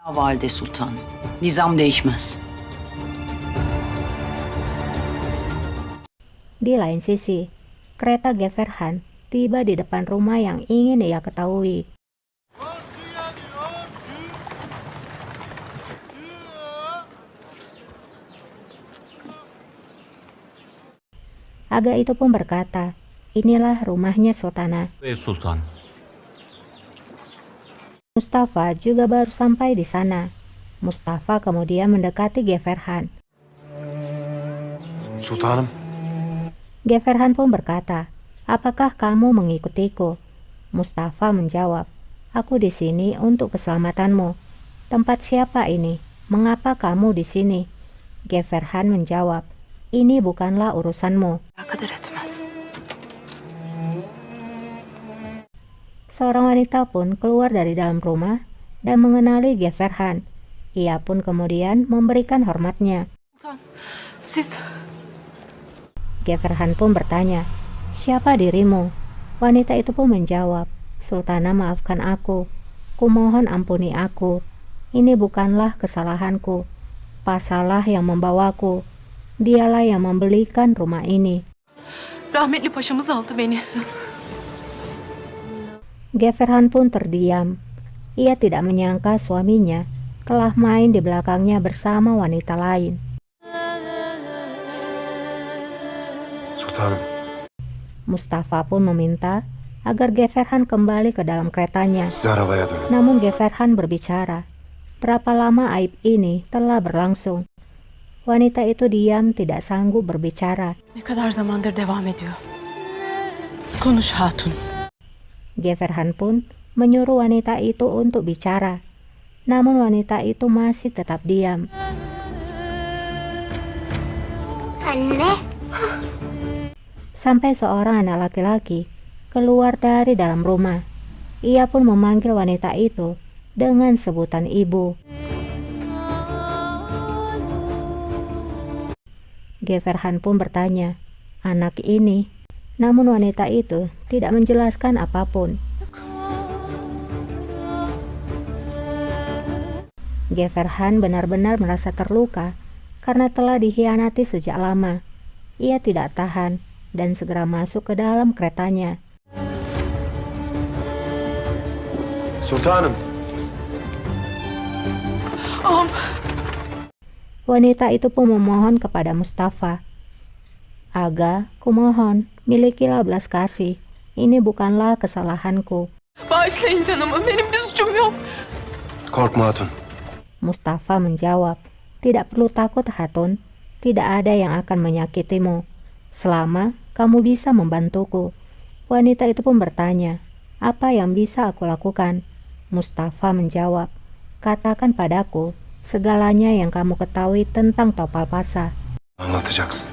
Valide Sultan, nizam değişmez. Di lain sisi, kereta Geverhan tiba di depan rumah yang ingin ia ketahui. Aga itu pun berkata, inilah rumahnya Sultana. Sultan. Mustafa juga baru sampai di sana. Mustafa kemudian mendekati Geverhan. Sultanım. Geverhan pun berkata, apakah kamu mengikutiku? Mustafa menjawab, aku di sini untuk keselamatanmu. Tempat siapa ini? Mengapa kamu di sini? Geverhan menjawab, ini bukanlah urusanmu. Alakadar etmez. Seorang wanita pun keluar dari dalam rumah dan mengenali Geverhan. Ia pun kemudian memberikan hormatnya. Sultan, siz... Geverhan pun bertanya, siapa dirimu? Wanita itu pun menjawab, Sultana maafkan aku. Kumohon ampuni aku. Ini bukanlah kesalahanku. Pasalah yang membawaku. Dialah yang membelikan rumah ini. Rahmetli paşamız aldı beni. Geverhan pun terdiam. Ia tidak menyangka suaminya telah main di belakangnya bersama wanita lain. Sultanım. Mustafa pun meminta agar Geverhan kembali ke dalam keretanya. Sizi arabaya dönün. Namun Geverhan berbicara, berapa lama aib ini telah berlangsung? Wanita itu diam, tidak sanggup berbicara. Ne kadar zamandır devam ediyor. Konuş hatun. Geverhan pun menyuruh wanita itu untuk bicara. Namun wanita itu masih tetap diam. Anne. Sampai seorang anak laki-laki keluar dari dalam rumah. Ia pun memanggil wanita itu dengan sebutan ibu. Geverhan pun bertanya, anak ini? Namun wanita itu tidak menjelaskan apapun. Geverhan benar-benar merasa terluka karena telah dikhianati sejak lama. Ia tidak tahan dan segera masuk ke dalam keretanya. Sultanım. Am. Wanita itu pun memohon kepada Mustafa. Aga, kumohon, milikilah belas kasih. Ini bukanlah kesalahanku. Bağışlayın canımı, benim bir suçum yok. Korkma hatun. Mustafa menjawab, tidak perlu takut Hatun. Tidak ada yang akan menyakitimu. Selama kamu bisa membantuku. Wanita itu pun bertanya, apa yang bisa aku lakukan? Mustafa menjawab, katakan padaku segalanya yang kamu ketahui tentang Topal Pasa. Anlatacaksın.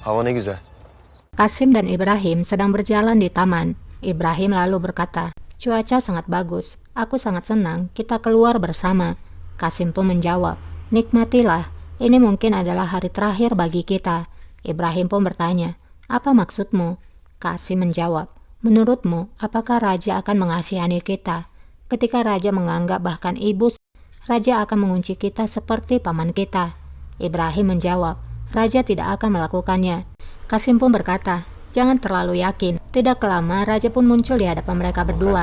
Hava ne güzel. Kasim dan Ibrahim sedang berjalan di taman. Ibrahim lalu berkata, cuaca sangat bagus. Aku sangat senang kita keluar bersama. Kasim pun menjawab, nikmatilah. Ini mungkin adalah hari terakhir bagi kita. Ibrahim pun bertanya, apa maksudmu? Kasim menjawab, menurutmu apakah raja akan mengasihani kita? Ketika raja menganggap bahkan ibu, raja akan mengunci kita seperti paman kita. Ibrahim menjawab, raja tidak akan melakukannya. Kasim pun berkata, jangan terlalu yakin. Tidak lama raja pun muncul di hadapan mereka berdua.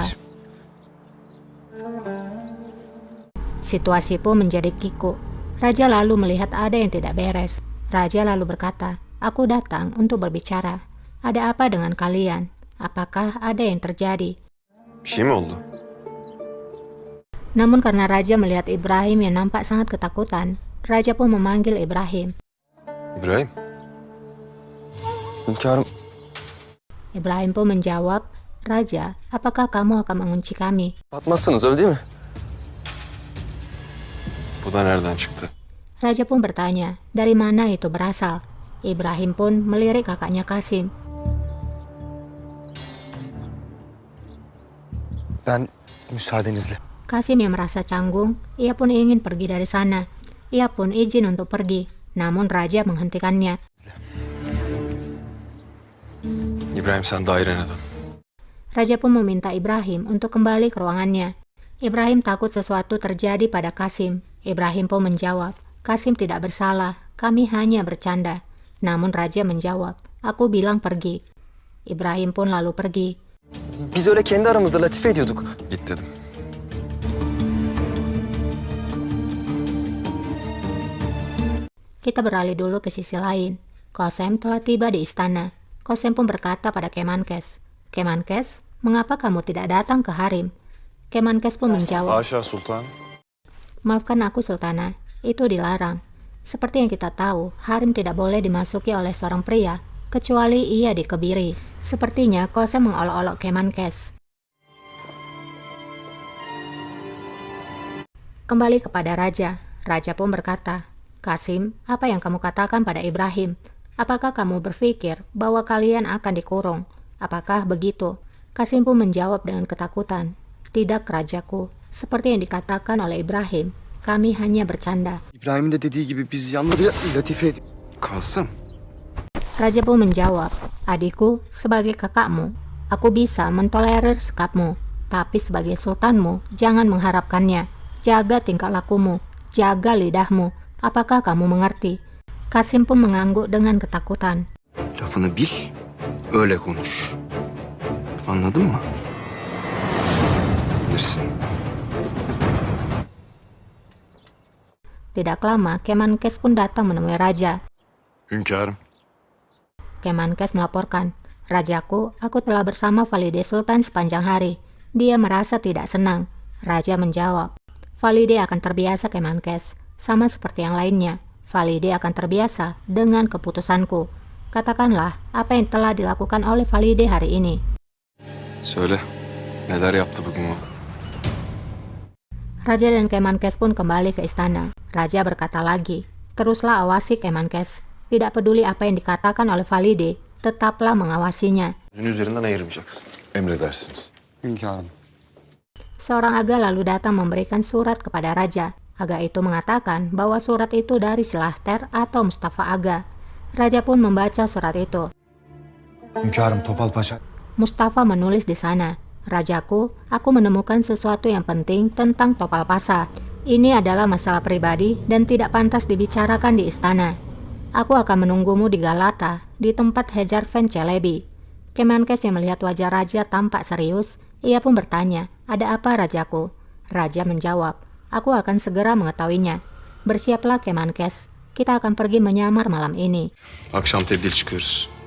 Situasi pun menjadi kikuk. Raja lalu melihat ada yang tidak beres. Raja lalu berkata, aku datang untuk berbicara. Ada apa dengan kalian? Apakah ada yang terjadi? Bir şey mi oldu? Namun karena raja melihat Ibrahim yang nampak sangat ketakutan, raja pun memanggil Ibrahim. İbrahim. Hünkârım. Ibrahim pun menjawab, Raja, apakah kamu akan mengunci kami? Batmazsınız öyle değil mi? Bu da nereden çıktı? Raja pun bertanya, dari mana itu berasal? Ibrahim pun melirik kakaknya Kasim. Ben müsaadenizle. Kasim yang merasa canggung, ia pun ingin pergi dari sana. Ia pun izin untuk pergi, namun Raja menghentikannya. İbrahim sen dairene dön. Raja pun meminta Ibrahim untuk kembali ke ruangannya. Ibrahim takut sesuatu terjadi pada Qasim. Ibrahim pun menjawab, Qasim tidak bersalah, kami hanya bercanda. Namun Raja menjawab, aku bilang pergi. Ibrahim pun lalu pergi. Biz öyle kendi aramızda latife ediyorduk. Git dedim. Kita beralih dulu ke sisi lain. Qasim telah tiba di istana. Qasim pun berkata pada Kemenkes, Kemenkes, mengapa kamu tidak datang ke harem? Kemenkes pun menjawab, Haşa sultan. maafkan aku Sultana, itu dilarang. Seperti yang kita tahu, harem tidak boleh dimasuki oleh seorang pria, kecuali ia dikebiri. Sepertinya Qasim mengolok-olok Kemenkes. Kembali kepada Raja. Raja pun berkata, Qasim, apa yang kamu katakan pada Ibrahim? Apakah kamu berpikir bahwa kalian akan dikurung? Apakah begitu? Qasim pun menjawab dengan ketakutan. Tidak, Rajaku. Seperti yang dikatakan oleh Ibrahim, kami hanya bercanda. İbrahim'in de dediği gibi biz yalnızca latife edip... Kalsın. Raja pun menjawab, adikku, sebagai kakakmu, aku bisa mentolerir sikapmu. Tapi sebagai sultanmu, jangan mengharapkannya. Jaga tingkah lakumu, jaga lidahmu. Apakah kamu mengerti? Qasim pun mengangguk dengan ketakutan. Lafını bil, öyle konuş. Anladın mı? Bilirsin. Tidak lama, Kemenkes pun datang menemui Raja. Hünkârım. Kemenkes melaporkan, Rajaku, aku telah bersama Valide Sultan sepanjang hari. Dia merasa tidak senang. Raja menjawab, Valide akan terbiasa Kemenkes, sama seperti yang lainnya. Valide akan terbiasa dengan keputusanku. Katakanlah apa yang telah dilakukan oleh Valide hari ini. Söyle. Neler yaptı bugün o? Raja dan Kemenkes pun kembali ke istana. Raja berkata lagi, teruslah awasi Kemenkes. Tidak peduli apa yang dikatakan oleh Valide, tetaplah mengawasinya. Yüzünü üzerinden ayırmayacaksın. Emredersiniz. Hünkârım. Seorang aga lalu datang memberikan surat kepada Raja. Aga itu mengatakan bahwa surat itu dari Silahter atau Mustafa Aga. Raja pun membaca surat itu. Hünkârım Topal Paşa. Mustafa menulis di sana, Rajaku, aku menemukan sesuatu yang penting tentang Topal Pasa. Ini adalah masalah pribadi dan tidak pantas dibicarakan di istana. Aku akan menunggumu di Galata, di tempat Hajar Van Celebi. Kemenkes yang melihat wajah Raja tampak serius, ia pun bertanya, ada apa Rajaku? Raja menjawab, aku akan segera mengetahuinya. Bersiaplah Kemenkes, kita akan pergi menyamar malam ini. Akşam tebdil çıkıyoruz.